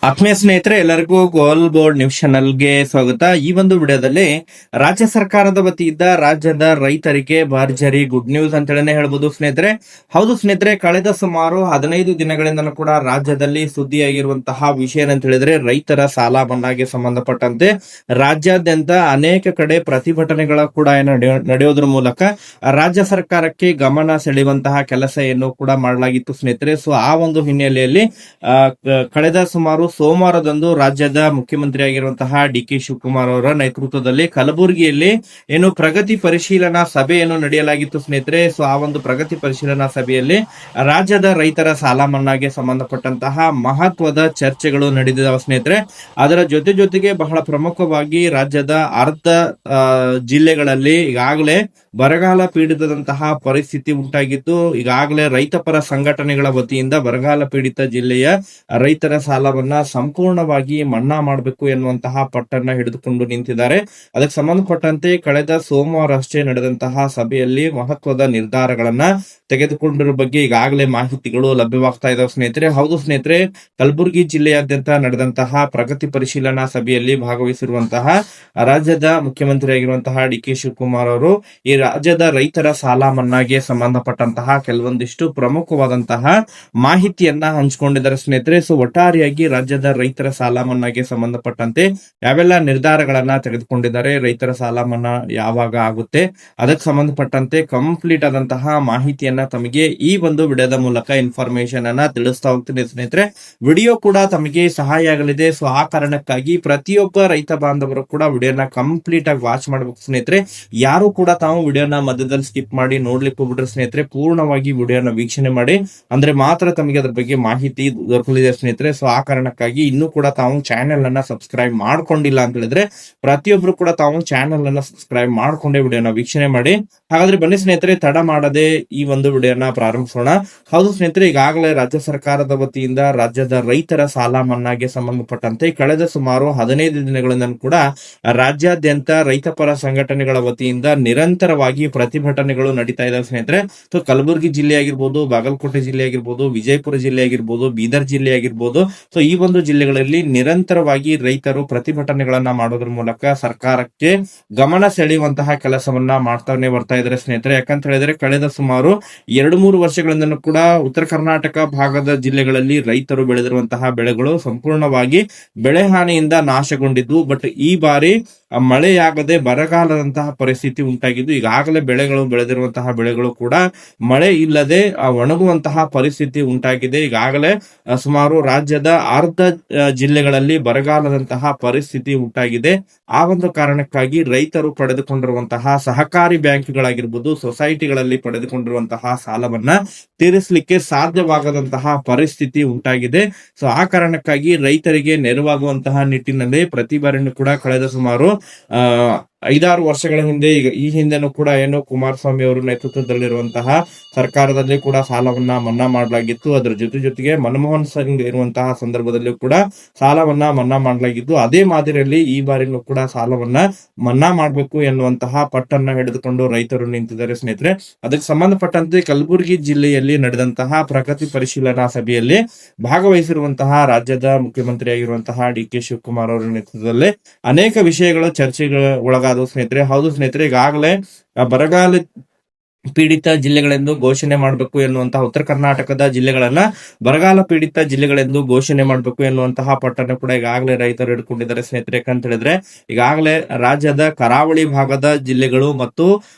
ಆತ್ಮೀಯ ಸ್ನೇಹಿತರೆ, ಎಲ್ಲರಿಗೂ ಗೋಲ್ ಬೋರ್ಡ್ ನ್ಯೂಸ್ ಚಾನಲ್ಗೆ ಸ್ವಾಗತ. ಈ ಒಂದು ವಿಡಿಯೋದಲ್ಲಿ ರಾಜ್ಯ ಸರ್ಕಾರದ ವತಿಯಿಂದ ರಾಜ್ಯದ ರೈತರಿಗೆ ಭರ್ಜರಿ ಗುಡ್ ನ್ಯೂಸ್ ಅಂತ ಹೇಳಿ ಹೇಳ್ಬೋದು ಸ್ನೇಹಿತರೆ. ಹೌದು ಸ್ನೇಹಿತರೆ, ಕಳೆದ ಸುಮಾರು 15 ದಿನಗಳಿಂದ ಕೂಡ ರಾಜ್ಯದಲ್ಲಿ ಸುದ್ದಿಯಾಗಿರುವಂತಹ ವಿಷಯ ಏನಂತ ಹೇಳಿದ್ರೆ, ರೈತರ ಸಾಲ ಮನ್ನಾಗೆ ಸಂಬಂಧಪಟ್ಟಂತೆ ರಾಜ್ಯಾದ್ಯಂತ ಅನೇಕ ಕಡೆ ಪ್ರತಿಭಟನೆಗಳ ಕೂಡ ನಡೆಯೋದ್ರ ಮೂಲಕ ರಾಜ್ಯ ಸರ್ಕಾರಕ್ಕೆ ಗಮನ ಸೆಳೆಯುವಂತಹ ಕೆಲಸ ಏನು ಕೂಡ ಮಾಡಲಾಗಿತ್ತು ಸ್ನೇಹಿತರೆ. ಸೊ ಆ ಒಂದು ಹಿನ್ನೆಲೆಯಲ್ಲಿ ಕಳೆದ ಸುಮಾರು ಸೋಮವಾರದಂದು ರಾಜ್ಯದ ಮುಖ್ಯಮಂತ್ರಿ ಆಗಿರುವಂತಹ ಡಿ.ಕೆ. ಶಿವಕುಮಾರ್ ಅವರ ನೇತೃತ್ವದಲ್ಲಿ ಕಲಬುರಗಿಯಲ್ಲಿ ಏನು ಪ್ರಗತಿ ಪರಿಶೀಲನಾ ಸಭೆಯನ್ನು ನಡೆಯಲಾಗಿತ್ತು ಸ್ನೇಹಿತರೆ. ಸೊ ಆ ಒಂದು ಪ್ರಗತಿ ಪರಿಶೀಲನಾ ಸಭೆಯಲ್ಲಿ ರಾಜ್ಯದ ರೈತರ ಸಾಲ ಮನ್ನಾಗೆ ಸಂಬಂಧಪಟ್ಟಂತಹ ಮಹತ್ವದ ಚರ್ಚೆಗಳು ನಡೆದಿದ್ದಾವೆ ಸ್ನೇಹಿತರೆ. ಅದರ ಜೊತೆಗೆ ಬಹಳ ಪ್ರಮುಖವಾಗಿ ರಾಜ್ಯದ ಅರ್ಧ ಜಿಲ್ಲೆಗಳಲ್ಲಿ ಈಗಾಗಲೇ ಬರಗಾಲ ಪೀಡಿತದಂತಹ ಪರಿಸ್ಥಿತಿ ಉಂಟಾಗಿದ್ದು, ಈಗಾಗಲೇ ರೈತ ಪರ ಸಂಘಟನೆಗಳ ವತಿಯಿಂದ ಬರಗಾಲ ಪೀಡಿತ ಜಿಲ್ಲೆಯ ರೈತರ ಸಾಲವನ್ನ ಸಂಪೂರ್ಣವಾಗಿ ಮನ್ನಾ ಮಾಡಬೇಕು ಎನ್ನುವಂತಹ ಪಟ್ಟನ್ನ ಹಿಡಿದುಕೊಂಡು ನಿಂತಿದ್ದಾರೆ. ಅದಕ್ಕೆ ಸಂಬಂಧಪಟ್ಟಂತೆ ಕಳೆದ ಸೋಮವಾರ ಅಷ್ಟೇ ನಡೆದಂತಹ ಸಭೆಯಲ್ಲಿ ಮಹತ್ವದ ನಿರ್ಧಾರಗಳನ್ನ ತೆಗೆದುಕೊಂಡಿರುವ ಬಗ್ಗೆ ಈಗಾಗಲೇ ಮಾಹಿತಿಗಳು ಲಭ್ಯವಾಗ್ತಾ ಇದಾವೆ ಸ್ನೇಹಿತರೆ. ಹೌದು ಸ್ನೇಹಿತರೆ, ಕಲಬುರಗಿ ಜಿಲ್ಲೆಯಾದ್ಯಂತ ನಡೆದಂತಹ ಪ್ರಗತಿ ಪರಿಶೀಲನಾ ಸಭೆಯಲ್ಲಿ ಭಾಗವಹಿಸಿರುವಂತಹ ರಾಜ್ಯದ ಮುಖ್ಯಮಂತ್ರಿ ಆಗಿರುವಂತಹ ಡಿ.ಕೆ. ಶಿವಕುಮಾರ್ ಅವರು ಈ ರಾಜ್ಯದ ರೈತರ ಸಾಲ ಮನ್ನಾಗೆ ಸಂಬಂಧಪಟ್ಟಂತಹ ಕೆಲವೊಂದಿಷ್ಟು ಪ್ರಮುಖವಾದಂತಹ ಮಾಹಿತಿಯನ್ನ ಹಂಚಿಕೊಂಡಿದ್ದಾರೆ ಸ್ನೇಹಿತರೆ. ಸೊ ಒಟ್ಟಾರೆಯಾಗಿ ರಾಜ್ಯದ ರೈತರ ಸಾಲ ಮನ್ನಾಗೆ ಸಂಬಂಧಪಟ್ಟಂತೆ ಯಾವೆಲ್ಲ ನಿರ್ಧಾರಗಳನ್ನ ತೆಗೆದುಕೊಂಡಿದ್ದಾರೆ, ರೈತರ ಸಾಲ ಮನ್ನಾ ಯಾವಾಗ ಆಗುತ್ತೆ, ಅದಕ್ಕೆ ಸಂಬಂಧಪಟ್ಟಂತೆ ಕಂಪ್ಲೀಟ್ ಆದಂತಹ ಮಾಹಿತಿಯನ್ನ ತಮಗೆ ಈ ಒಂದು ವಿಡಿಯೋದ ಮೂಲಕ ಇನ್ಫಾರ್ಮೇಶನ್ ಅನ್ನ ತಿಳಿಸ್ತಾ ಹೋಗ್ತೀನಿ ಸ್ನೇಹಿತರೆ. ವಿಡಿಯೋ ಕೂಡ ತಮಗೆ ಸಹಾಯ ಆಗಲಿದೆ. ಸೊ ಆ ಕಾರಣಕ್ಕಾಗಿ ಪ್ರತಿಯೊಬ್ಬ ರೈತ ಬಾಂಧವರು ಕೂಡ ವಿಡಿಯೋನ ಕಂಪ್ಲೀಟ್ ಆಗಿ ವಾಚ್ ಮಾಡಬೇಕು ಸ್ನೇಹಿತರೆ. ಯಾರು ಕೂಡ ತಾವು ವಿಡಿಯೋನ ಮಧ್ಯದಲ್ಲಿ ಸ್ಕಿಪ್ ಮಾಡಿ ನೋಡ್ಲಿಕ್ಕೆ ಹೋಗ್ಬಿಟ್ರೆ ಸ್ನೇಹಿತರೆ, ಪೂರ್ಣವಾಗಿ ವಿಡಿಯೋನ ವೀಕ್ಷಣೆ ಮಾಡಿ ಅಂದ್ರೆ ಮಾತ್ರ ತಮಗೆ ಅದ್ರ ಬಗ್ಗೆ ಮಾಹಿತಿ ದೊರಕಲಿದೆ ಸ್ನೇಹಿತರೆ. ಸೊ ಆ ಕಾರಣಕ್ಕಾಗಿ ಇನ್ನೂ ಕೂಡ ತಾವು ಚಾನೆಲ್ ಅನ್ನ ಸಬ್ಸ್ಕ್ರೈಬ್ ಮಾಡ್ಕೊಂಡಿಲ್ಲ ಅಂತ ಹೇಳಿದ್ರೆ ಪ್ರತಿಯೊಬ್ರು ಕೂಡ ತಾವು ಚಾನೆಲ್ ಅನ್ನ ಸಬ್ಸ್ಕ್ರೈಬ್ ಮಾಡ್ಕೊಂಡೇ ವಿಡಿಯೋನ ವೀಕ್ಷಣೆ ಮಾಡಿ. ಹಾಗಾದ್ರೆ ಬನ್ನಿ ಸ್ನೇಹಿತರೆ, ತಡ ಮಾಡದೆ ಈ ಒಂದು ವಿಡಿಯೋನ ಪ್ರಾರಂಭಿಸೋಣ. ಹೌದು ಸ್ನೇಹಿತರೆ, ಈಗಾಗಲೇ ರಾಜ್ಯ ಸರ್ಕಾರದ ವತಿಯಿಂದ ರಾಜ್ಯದ ರೈತರ ಸಾಲ ಮನ್ನಾಗೆ ಸಂಬಂಧಪಟ್ಟಂತೆ ಕಳೆದ ಸುಮಾರು 15 ದಿನಗಳಿಂದ ಕೂಡ ರಾಜ್ಯಾದ್ಯಂತ ರೈತ ಪರ ಸಂಘಟನೆಗಳ ವತಿಯಿಂದ ನಿರಂತರವಾಗಿ ಪ್ರತಿಭಟನೆಗಳು ನಡೀತಾ ಇದಾವೆ ಸ್ನೇಹಿತರೆ. ಸೊ ಕಲಬುರಗಿ ಜಿಲ್ಲೆ ಆಗಿರ್ಬೋದು, ಬಾಗಲಕೋಟೆ ಜಿಲ್ಲೆ ಆಗಿರ್ಬೋದು, ವಿಜಯಪುರ ಜಿಲ್ಲೆ ಆಗಿರ್ಬೋದು, ಬೀದರ್ ಜಿಲ್ಲೆ ಆಗಿರ್ಬೋದು, ಸೊ ಈ ಒಂದು ಜಿಲ್ಲೆಗಳಲ್ಲಿ ನಿರಂತರವಾಗಿ ರೈತರು ಪ್ರತಿಭಟನೆಗಳನ್ನ ಮಾಡೋದ್ರ ಮೂಲಕ ಸರ್ಕಾರಕ್ಕೆ ಗಮನ ಸೆಳೆಯುವಂತಹ ಕೆಲಸವನ್ನ ಮಾಡ್ತಾನೆ ಬರ್ತಾ ಇದ್ದಾರೆ ಸ್ನೇಹಿತರೆ. ಯಾಕಂತ ಹೇಳಿದ್ರೆ ಕಳೆದ ಸುಮಾರು 2-3 ವರ್ಷಗಳಿಂದ ಕೂಡ ಉತ್ತರ ಕರ್ನಾಟಕ ಭಾಗದ ಜಿಲ್ಲೆಗಳಲ್ಲಿ ರೈತರು ಬೆಳೆದಿರುವಂತಹ ಬೆಳೆಗಳು ಸಂಪೂರ್ಣವಾಗಿ ಬೆಳೆ ಹಾನಿಯಿಂದ ನಾಶಗೊಂಡಿದ್ದು. ಬಟ್ ಈ ಬಾರಿ ಮಳೆಯಾಗದೆ ಬರಗಾಲದಂತಹ ಪರಿಸ್ಥಿತಿ ಉಂಟಾಗಿದ್ದು, ಈಗಾಗಲೇ ಬೆಳೆದಿರುವಂತಹ ಬೆಳೆಗಳು ಕೂಡ ಮಳೆ ಇಲ್ಲದೆ ಒಣಗುವಂತಹ ಪರಿಸ್ಥಿತಿ ಉಂಟಾಗಿದೆ. ಈಗಾಗಲೇ ಸುಮಾರು ರಾಜ್ಯದ ಅರ್ಧ ಜಿಲ್ಲೆಗಳಲ್ಲಿ ಬರಗಾಲದಂತಹ ಪರಿಸ್ಥಿತಿ ಉಂಟಾಗಿದೆ. ಆ ಒಂದು ಕಾರಣಕ್ಕಾಗಿ ರೈತರು ಪಡೆದುಕೊಂಡಿರುವಂತಹ ಸಹಕಾರಿ ಬ್ಯಾಂಕ್ಗಳಾಗಿರ್ಬೋದು, ಸೊಸೈಟಿಗಳಲ್ಲಿ ಪಡೆದುಕೊಂಡಿರುವಂತಹ ಸಾಲವನ್ನ ತೀರಿಸಲಿಕ್ಕೆ ಸಾಧ್ಯವಾಗದಂತಹ ಪರಿಸ್ಥಿತಿ ಉಂಟಾಗಿದೆ. ಸೊ ಆ ಕಾರಣಕ್ಕಾಗಿ ರೈತರಿಗೆ ನೆರವಾಗುವಂತಹ ನಿಟ್ಟಿನಲ್ಲಿ ಪ್ರತಿ ಬಾರಿನೂ ಕೂಡ ಕಳೆದ ಸುಮಾರು 5-6 ವರ್ಷಗಳ ಹಿಂದೆ, ಈಗ ಈ ಹಿಂದೆನೂ ಕೂಡ ಏನು ಕುಮಾರಸ್ವಾಮಿ ಅವರು ನೇತೃತ್ವದಲ್ಲಿರುವಂತಹ ಸರ್ಕಾರದಲ್ಲಿ ಕೂಡ ಸಾಲವನ್ನ ಮನ್ನಾ ಮಾಡಲಾಗಿತ್ತು. ಅದರ ಜೊತೆಗೆ ಮನಮೋಹನ್ ಸಿಂಗ್ ಇರುವಂತಹ ಸಂದರ್ಭದಲ್ಲೂ ಕೂಡ ಸಾಲವನ್ನ ಮನ್ನಾ ಮಾಡಲಾಗಿದ್ದು, ಅದೇ ಮಾದರಿಯಲ್ಲಿ ಈ ಬಾರಿನೂ ಕೂಡ ಸಾಲವನ್ನ ಮನ್ನಾ ಮಾಡಬೇಕು ಎನ್ನುವಂತಹ ಪಟ್ಟನ್ನ ಹಿಡಿದುಕೊಂಡು ರೈತರು ನಿಂತಿದ್ದಾರೆ ಸ್ನೇಹಿತರೆ. ಅದಕ್ಕೆ ಸಂಬಂಧಪಟ್ಟಂತೆ ಕಲಬುರಗಿ ಜಿಲ್ಲೆಯಲ್ಲಿ ನಡೆದಂತಹ ಪ್ರಗತಿ ಪರಿಶೀಲನಾ ಸಭೆಯಲ್ಲಿ ಭಾಗವಹಿಸಿರುವಂತಹ ರಾಜ್ಯದ ಮುಖ್ಯಮಂತ್ರಿ ಆಗಿರುವಂತಹ ಡಿ.ಕೆ. ಶಿವಕುಮಾರ್ ಅವರ ನೇತೃತ್ವದಲ್ಲಿ ಅನೇಕ ವಿಷಯಗಳು ಚರ್ಚೆಗಳ ಒಳಗಾದವು ಸ್ನೇಹಿತರೆ. ಹೌದು ಸ್ನೇಹಿತರೆ, ಈಗಾಗಲೇ ಬರಗಾಲ ಪೀಡಿತ ಜಿಲ್ಲೆಗಳೆಂದು ಘೋಷಣೆ ಮಾಡಬೇಕು ಎನ್ನುವಂತಹ ಉತ್ತರ ಕರ್ನಾಟಕದ ಜಿಲ್ಲೆಗಳನ್ನ ಬರಗಾಲ ಪೀಡಿತ ಜಿಲ್ಲೆಗಳೆಂದು ಘೋಷಣೆ ಮಾಡಬೇಕು ಎನ್ನುವಂತಹ ಪಟ್ಟಣ ಕೂಡ ಈಗಾಗಲೇ ರೈತರು ಹಿಡ್ಕೊಂಡಿದ್ದಾರೆ ಸ್ನೇಹಿತರೆ. ಯಾಕಂತ ಹೇಳಿದ್ರೆ ಈಗಾಗಲೇ ರಾಜ್ಯದ ಕರಾವಳಿ ಭಾಗದ ಜಿಲ್ಲೆಗಳು ಮತ್ತು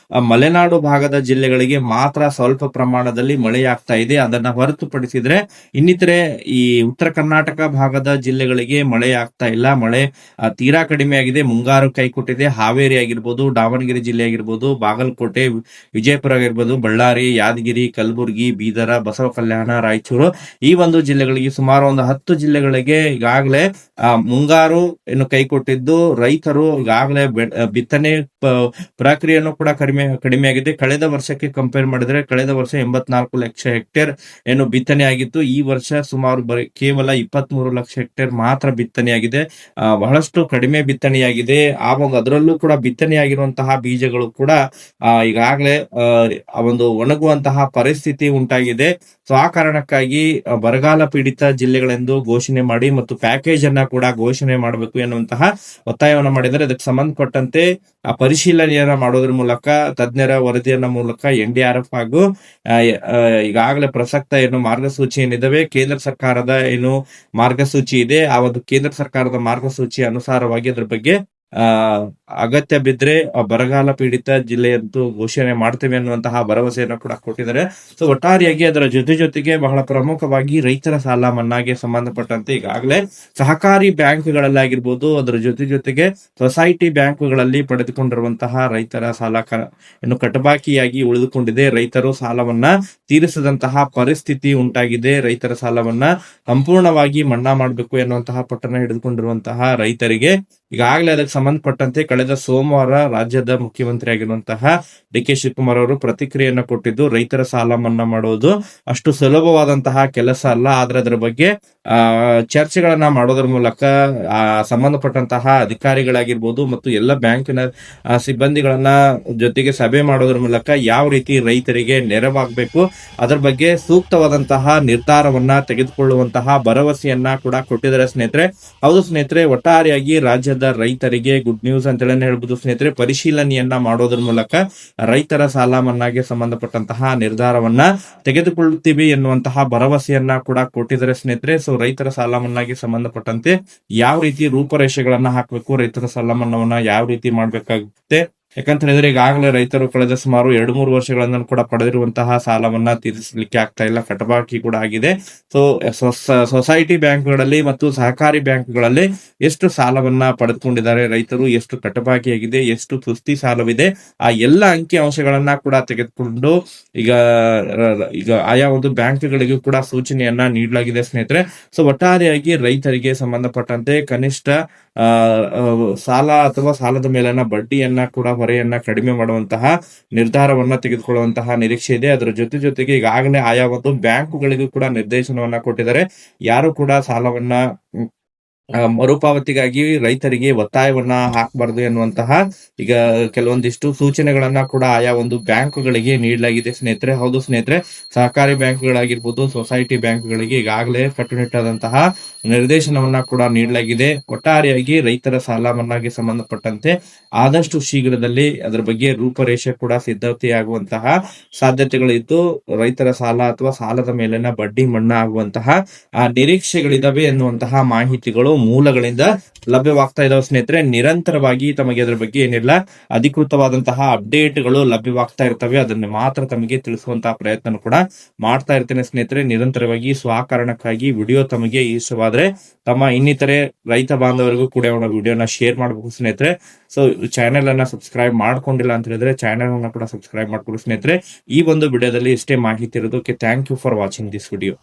ಮಲೆನಾಡು ಭಾಗದ ಜಿಲ್ಲೆಗಳಿಗೆ ಮಾತ್ರ ಸ್ವಲ್ಪ ಪ್ರಮಾಣದಲ್ಲಿ ಮಳೆಯಾಗ್ತಾ ಇದೆ. ಅದನ್ನ ಹೊರತುಪಡಿಸಿದ್ರೆ ಇನ್ನಿತರೆ ಈ ಉತ್ತರ ಕರ್ನಾಟಕ ಭಾಗದ ಜಿಲ್ಲೆಗಳಿಗೆ ಮಳೆ ಆಗ್ತಾ ಇಲ್ಲ. ಮಳೆ ತೀರಾ ಕಡಿಮೆ ಆಗಿದೆ. ಮುಂಗಾರು ಕೈಕೊಟ್ಟಿದೆ. ಹಾವೇರಿ ಆಗಿರ್ಬೋದು, ದಾವಣಗೆರೆ ಜಿಲ್ಲೆ ಆಗಿರ್ಬೋದು, ಬಾಗಲಕೋಟೆ, ವಿಜಯಪುರ ಆಗಿರ್ಬೋದು, ಬಳ್ಳಾರಿ, ಯಾದಗಿರಿ, ಕಲಬುರಗಿ, ಬೀದರ, ಬಸವ ಕಲ್ಯಾಣ, ರಾಯಚೂರು, ಈ ಒಂದು ಜಿಲ್ಲೆಗಳಿಗೆ ಸುಮಾರು ಒಂದು 10 ಜಿಲ್ಲೆಗಳಿಗೆ ಈಗಾಗಲೇ ಮುಂಗಾರು ಕೈಕೊಟ್ಟಿದ್ದು, ರೈತರು ಈಗಾಗಲೇ ಬಿತ್ತನೆ ಪ್ರಕ್ರಿಯೆಯನ್ನು ಕೂಡ ಕಡಿಮೆ ಆಗಿದೆ. ಕಳೆದ ವರ್ಷಕ್ಕೆ ಕಂಪೇರ್ ಮಾಡಿದ್ರೆ ಕಳೆದ ವರ್ಷ 84 ಲಕ್ಷ ಹೆಕ್ಟೇರ್ ಬಿತ್ತನೆ ಆಗಿತ್ತು. ಈ ವರ್ಷ ಸುಮಾರು ಕೇವಲ 23 ಲಕ್ಷ ಹೆಕ್ಟೇರ್ ಮಾತ್ರ ಬಿತ್ತನೆಯಾಗಿದೆ. ಬಹಳಷ್ಟು ಕಡಿಮೆ ಬಿತ್ತನೆಯಾಗಿದೆ. ಅದರಲ್ಲೂ ಕೂಡ ಬಿತ್ತನೆಯಾಗಿರುವಂತಹ ಬೀಜಗಳು ಕೂಡ ಈಗಾಗಲೇ ಆ ಒಂದು ಒಣಗುವಂತಹ ಪರಿಸ್ಥಿತಿ ಉಂಟಾಗಿದೆ. ಸೊ ಆ ಕಾರಣಕ್ಕಾಗಿ ಬರಗಾಲ ಪೀಡಿತ ಜಿಲ್ಲೆಗಳೆಂದು ಘೋಷಣೆ ಮಾಡಿ ಮತ್ತು ಪ್ಯಾಕೇಜ್ ಅನ್ನ ಕೂಡ ಘೋಷಣೆ ಮಾಡಬೇಕು ಎನ್ನುವಂತಹ ಒತ್ತಾಯವನ್ನು ಮಾಡಿದರೆ, ಅದಕ್ಕೆ ಸಂಬಂಧಪಟ್ಟಂತೆ ಆ ಪರಿಶೀಲನೆಯನ್ನ ಮಾಡೋದ್ರ ಮೂಲಕ ತಜ್ಞರ ವರದಿಯನ್ನ ಮೂಲಕ NDRF ಹಾಗೂ ಈಗಾಗಲೇ ಪ್ರಸಕ್ತ ಏನು ಮಾರ್ಗಸೂಚಿ ಏನಿದಾವೆ, ಕೇಂದ್ರ ಸರ್ಕಾರದ ಏನು ಮಾರ್ಗಸೂಚಿ ಇದೆ, ಆ ಒಂದು ಕೇಂದ್ರ ಸರ್ಕಾರದ ಮಾರ್ಗಸೂಚಿ ಅನುಸಾರವಾಗಿ ಅದ್ರ ಬಗ್ಗೆ ಅಗತ್ಯ ಬಿದ್ರೆ ಬರಗಾಲ ಪೀಡಿತ ಜಿಲ್ಲೆಯಂತೂ ಘೋಷಣೆ ಮಾಡ್ತೇವೆ ಅನ್ನುವಂತಹ ಭರವಸೆಯನ್ನು ಕೂಡ ಕೊಟ್ಟಿದ್ದಾರೆ. ಸೊ ಒಟ್ಟಾರೆಯಾಗಿ ಅದರ ಜೊತೆಗೆ ಬಹಳ ಪ್ರಮುಖವಾಗಿ ರೈತರ ಸಾಲ ಮನ್ನಾಗೆ ಸಂಬಂಧಪಟ್ಟಂತೆ ಈಗಾಗಲೇ ಸಹಕಾರಿ ಬ್ಯಾಂಕ್ಗಳಲ್ಲಾಗಿರ್ಬೋದು, ಅದರ ಜೊತೆಗೆ ಸೊಸೈಟಿ ಬ್ಯಾಂಕ್ಗಳಲ್ಲಿ ಪಡೆದುಕೊಂಡಿರುವಂತಹ ರೈತರ ಸಾಲ ಇನ್ನು ಕಟಬಾಕಿಯಾಗಿ ಉಳಿದುಕೊಂಡಿದೆ. ರೈತರು ಸಾಲವನ್ನ ತೀರಿಸದಂತಹ ಪರಿಸ್ಥಿತಿ ಉಂಟಾಗಿದೆ. ರೈತರ ಸಾಲವನ್ನ ಸಂಪೂರ್ಣವಾಗಿ ಮನ್ನಾ ಮಾಡಬೇಕು ಎನ್ನುವಂತಹ ಪಟ್ಟಣ ಹಿಡಿದುಕೊಂಡಿರುವಂತಹ ರೈತರಿಗೆ ಈಗಾಗಲೇ ಅದಕ್ಕೆ ಸಂಬಂಧಪಟ್ಟಂತೆ ಕಳೆದ ಸೋಮವಾರ ರಾಜ್ಯದ ಮುಖ್ಯಮಂತ್ರಿ ಆಗಿರುವಂತಹ DK ಶಿವಕುಮಾರ್ ಅವರು ಪ್ರತಿಕ್ರಿಯೆಯನ್ನು ಕೊಟ್ಟಿದ್ದು, ರೈತರ ಸಾಲ ಮನ್ನಾ ಮಾಡುವುದು ಅಷ್ಟು ಸುಲಭವಾದಂತಹ ಕೆಲಸ ಅಲ್ಲ, ಆದ್ರೆ ಅದರ ಬಗ್ಗೆ ಚರ್ಚೆಗಳನ್ನ ಮಾಡೋದ್ರ ಮೂಲಕ ಸಂಬಂಧಪಟ್ಟಂತಹ ಅಧಿಕಾರಿಗಳಾಗಿರ್ಬೋದು ಮತ್ತು ಎಲ್ಲ ಬ್ಯಾಂಕಿನ ಸಿಬ್ಬಂದಿಗಳನ್ನ ಜೊತೆಗೆ ಸಭೆ ಮಾಡೋದ್ರ ಮೂಲಕ ಯಾವ ರೀತಿ ರೈತರಿಗೆ ನೆರವಾಗಬೇಕು ಅದರ ಬಗ್ಗೆ ಸೂಕ್ತವಾದಂತಹ ನಿರ್ಧಾರವನ್ನ ತೆಗೆದುಕೊಳ್ಳುವಂತಹ ಭರವಸೆಯನ್ನ ಕೂಡ ಕೊಟ್ಟಿದ್ದಾರೆ ಸ್ನೇಹಿತರೆ. ಹೌದು ಸ್ನೇಹಿತರೆ, ಒಟ್ಟಾರೆಯಾಗಿ ರಾಜ್ಯದ ರೈತರಿಗೆ ಗುಡ್ ನ್ಯೂಸ್ ಅಂತ ಹೇಳ್ಬೋದು ಸ್ನೇಹಿತರೆ. ಪರಿಶೀಲನೆಯನ್ನ ಮಾಡೋದ್ರ ಮೂಲಕ ರೈತರ ಸಾಲ ಮನ್ನಾಗೆ ಸಂಬಂಧಪಟ್ಟಂತಹ ನಿರ್ಧಾರವನ್ನ ತೆಗೆದುಕೊಳ್ಳುತ್ತೀವಿ ಎನ್ನುವಂತಹ ಭರವಸೆಯನ್ನ ಕೂಡ ಕೊಟ್ಟಿದ್ದಾರೆ ಸ್ನೇಹಿತರೆ. ಸೊ ರೈತರ ಸಾಲ ಮನ್ನಾಗೆ ಸಂಬಂಧಪಟ್ಟಂತೆ ಯಾವ ರೀತಿ ರೂಪರೇಷೆಗಳನ್ನ ಹಾಕಬೇಕು, ರೈತರ ಸಾಲ ಮನ್ನಾವನ್ನ ಯಾವ ರೀತಿ ಮಾಡ್ಬೇಕಾಗುತ್ತೆ, ಯಾಕಂತ ಹೇಳಿದ್ರೆ ಈಗಾಗಲೇ ರೈತರು ಕಳೆದ ಸುಮಾರು 2-3 ವರ್ಷಗಳಿಂದ ಕೂಡ ಪಡೆದಿರುವಂತಹ ಸಾಲವನ್ನ ತೀರಿಸಲಿಕ್ಕೆ ಆಗ್ತಾ ಇಲ್ಲ, ಕಟಬಾಕಿ ಕೂಡ ಆಗಿದೆ. ಸೊ ಸೊಸೈಟಿ ಬ್ಯಾಂಕ್ಗಳಲ್ಲಿ ಮತ್ತು ಸಹಕಾರಿ ಬ್ಯಾಂಕ್ಗಳಲ್ಲಿ ಎಷ್ಟು ಸಾಲವನ್ನ ಪಡೆದುಕೊಂಡಿದ್ದಾರೆ ರೈತರು, ಎಷ್ಟು ಕಟಬಾಕಿ ಆಗಿದೆ, ಎಷ್ಟು ಸುಸ್ತಿ ಸಾಲವಿದೆ, ಆ ಎಲ್ಲ ಅಂಕಿ ಅಂಶಗಳನ್ನ ಕೂಡ ತೆಗೆದುಕೊಂಡು ಈಗ ಆಯಾ ಒಂದು ಬ್ಯಾಂಕ್ಗಳಿಗೂ ಕೂಡ ಸೂಚನೆಯನ್ನ ನೀಡಲಾಗಿದೆ ಸ್ನೇಹಿತರೆ. ಸೊ ಒಟ್ಟಾರೆಯಾಗಿ ರೈತರಿಗೆ ಸಂಬಂಧಪಟ್ಟಂತೆ ಕನಿಷ್ಠ ಸಾಲ ಅಥವಾ ಸಾಲದ ಮೇಲಿನ ಬಡ್ಡಿಯನ್ನ ಕೂಡ ಹೊರೆಯನ್ನ ಕಡಿಮೆ ಮಾಡುವಂತಹ ನಿರ್ಧಾರವನ್ನ ತೆಗೆದುಕೊಳ್ಳುವಂತಹ ನಿರೀಕ್ಷೆ ಇದೆ. ಅದರ ಜೊತೆಗೆ ಈಗಾಗಲೇ ಆಯಾ ಒಂದು ಬ್ಯಾಂಕುಗಳಿಗೂ ಕೂಡ ನಿರ್ದೇಶನವನ್ನ ಕೊಟ್ಟಿದ್ದಾರೆ. ಯಾರು ಕೂಡ ಸಾಲವನ್ನ ಮರುಪಾವತಿಗಾಗಿ ರೈತರಿಗೆ ಒತ್ತಾಯವನ್ನ ಹಾಕಬಾರದು ಎನ್ನುವಂತಹ ಈಗ ಕೆಲವೊಂದಿಷ್ಟು ಸೂಚನೆಗಳನ್ನ ಕೂಡ ಆಯಾ ಒಂದು ಬ್ಯಾಂಕ್ಗಳಿಗೆ ನೀಡಲಾಗಿದೆ ಸ್ನೇಹಿತರೆ. ಹೌದು ಸ್ನೇಹಿತರೆ, ಸಹಕಾರಿ ಬ್ಯಾಂಕ್ಗಳಾಗಿರ್ಬೋದು, ಸೊಸೈಟಿ ಬ್ಯಾಂಕ್ಗಳಿಗೆ ಈಗಾಗಲೇ ಕಟ್ಟುನಿಟ್ಟಾದಂತಹ ನಿರ್ದೇಶನವನ್ನ ಕೂಡ ನೀಡಲಾಗಿದೆ. ಒಟ್ಟಾರೆಯಾಗಿ ರೈತರ ಸಾಲ ಮನ್ನಾಗೆ ಸಂಬಂಧಪಟ್ಟಂತೆ ಆದಷ್ಟು ಶೀಘ್ರದಲ್ಲಿ ಅದರ ಬಗ್ಗೆ ರೂಪರೇಷೆ ಕೂಡ ಸಿದ್ಧತೆಯಾಗುವಂತಹ ಸಾಧ್ಯತೆಗಳಿದ್ದು, ರೈತರ ಸಾಲ ಅಥವಾ ಸಾಲದ ಮೇಲಿನ ಬಡ್ಡಿ ಮನ್ನಾ ಆಗುವಂತಹ ನಿರೀಕ್ಷೆಗಳಿದಾವೆ ಎನ್ನುವಂತಹ ಮಾಹಿತಿಗಳು ಮೂಲಗಳಿಂದ ಲಭ್ಯವಾಗ್ತಾ ಇದಾವೆ ಸ್ನೇಹಿತರೆ. ನಿರಂತರವಾಗಿ ತಮಗೆ ಅದರ ಬಗ್ಗೆ ಏನಿಲ್ಲ ಅಧಿಕೃತವಾದಂತಹ ಅಪ್ಡೇಟ್ಗಳು ಲಭ್ಯವಾಗ್ತಾ ಇರ್ತವೆ, ಅದನ್ನು ಮಾತ್ರ ತಮಗೆ ತಿಳಿಸುವಂತಹ ಪ್ರಯತ್ನ ಕೂಡ ಮಾಡ್ತಾ ಇರ್ತೇನೆ ಸ್ನೇಹಿತರೆ. ನಿರಂತರವಾಗಿ ಸ್ವಕಾರಣಕ್ಕಾಗಿ ವಿಡಿಯೋ ತಮಗೆ ಇಷ್ಟವಾದ್ರೆ ತಮ್ಮ ಇನ್ನಿತರೆ ರೈತ ಬಾಂಧವರಿಗೂ ಕೂಡ ವಿಡಿಯೋನ ಶೇರ್ ಮಾಡಬೇಕು ಸ್ನೇಹಿತರೆ. ಸೊ ಚಾನೆಲ್ ಅನ್ನ ಸಬ್ಸ್ಕ್ರೈಬ್ ಮಾಡ್ಕೊಂಡಿಲ್ಲ ಅಂತ ಹೇಳಿದ್ರೆ ಚಾನೆಲ್ ಅನ್ನ ಕೂಡ ಸಬ್ಸ್ಕ್ರೈಬ್ ಮಾಡ್ಕೊಳ್ಳಿ ಸ್ನೇಹಿತರೆ. ಈ ಒಂದು ವಿಡಿಯೋದಲ್ಲಿ ಇಷ್ಟೇ ಮಾಹಿತಿ ಇರೋದಕ್ಕೆ thank you for watching this video.